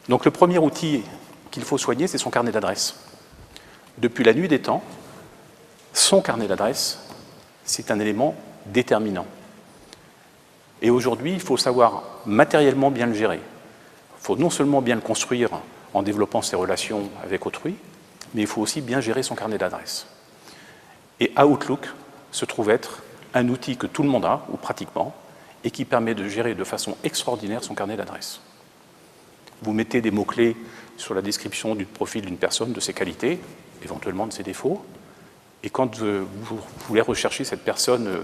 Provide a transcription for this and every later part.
Donc le premier outil qu'il faut soigner, c'est son carnet d'adresses. Depuis la nuit des temps, son carnet d'adresses, c'est un élément déterminant. Et aujourd'hui, il faut savoir matériellement bien le gérer. Il faut non seulement bien le construire en développant ses relations avec autrui, mais il faut aussi bien gérer son carnet d'adresses. Et Outlook se trouve être un outil que tout le monde a, ou pratiquement, et qui permet de gérer de façon extraordinaire son carnet d'adresses. Vous mettez des mots-clés sur la description du profil d'une personne, de ses qualités, éventuellement de ses défauts, et quand vous voulez rechercher cette personne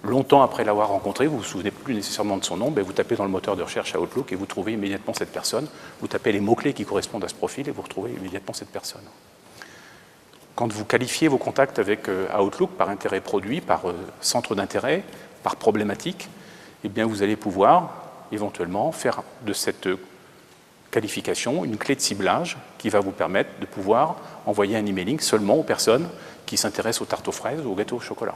longtemps après l'avoir rencontrée, vous ne vous souvenez plus nécessairement de son nom, vous tapez dans le moteur de recherche à Outlook et vous trouvez immédiatement cette personne, vous tapez les mots-clés qui correspondent à ce profil et vous retrouvez immédiatement cette personne. Quand vous qualifiez vos contacts avec Outlook par intérêt produit, par centre d'intérêt, par problématique, eh bien vous allez pouvoir éventuellement faire de cette qualification une clé de ciblage qui va vous permettre de pouvoir envoyer un emailing seulement aux personnes qui s'intéressent aux tartes aux fraises ou aux gâteaux au chocolat.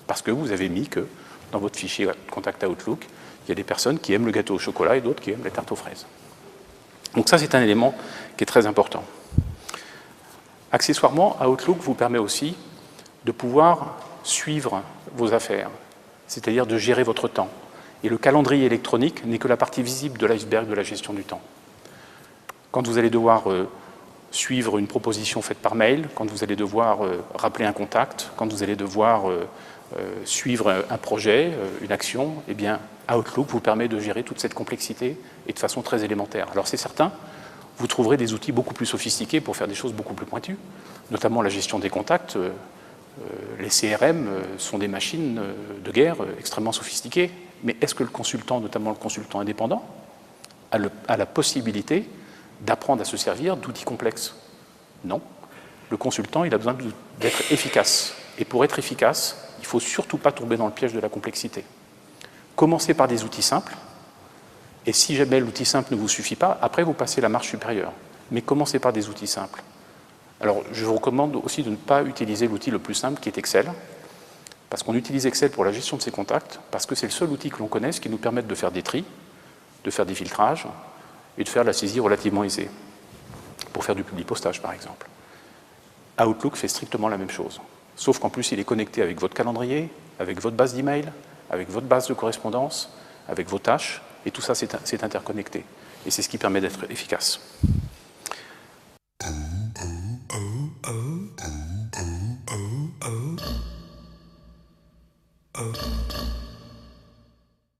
Parce que vous avez mis que dans votre fichier contact Outlook, il y a des personnes qui aiment le gâteau au chocolat et d'autres qui aiment les tartes aux fraises. Donc ça, c'est un élément qui est très important. Accessoirement, Outlook vous permet aussi de pouvoir suivre vos affaires, c'est-à-dire de gérer votre temps. Et le calendrier électronique n'est que la partie visible de l'iceberg de la gestion du temps. Quand vous allez devoir suivre une proposition faite par mail, quand vous allez devoir rappeler un contact, quand vous allez devoir suivre un projet, une action, eh bien, Outlook vous permet de gérer toute cette complexité et de façon très élémentaire. Alors c'est certain, vous trouverez des outils beaucoup plus sophistiqués pour faire des choses beaucoup plus pointues, notamment la gestion des contacts. Les CRM sont des machines de guerre extrêmement sophistiquées, mais est-ce que le consultant, notamment le consultant indépendant, a la possibilité d'apprendre à se servir d'outils complexes? Non. Le consultant, il a besoin d'être efficace. Et pour être efficace, il ne faut surtout pas tomber dans le piège de la complexité. Commencez par des outils simples, et si jamais l'outil simple ne vous suffit pas, après vous passez la marche supérieure. Mais commencez par des outils simples. Alors, je vous recommande aussi de ne pas utiliser l'outil le plus simple qui est Excel, parce qu'on utilise Excel pour la gestion de ses contacts, parce que c'est le seul outil que l'on connaisse qui nous permette de faire des tris, de faire des filtrages, et de faire de la saisie relativement aisée, pour faire du publipostage par exemple. Outlook fait strictement la même chose, sauf qu'en plus il est connecté avec votre calendrier, avec votre base d'email, avec votre base de correspondance, avec vos tâches, et tout ça c'est interconnecté. Et c'est ce qui permet d'être efficace. Oh, oh, oh, oh, oh, oh.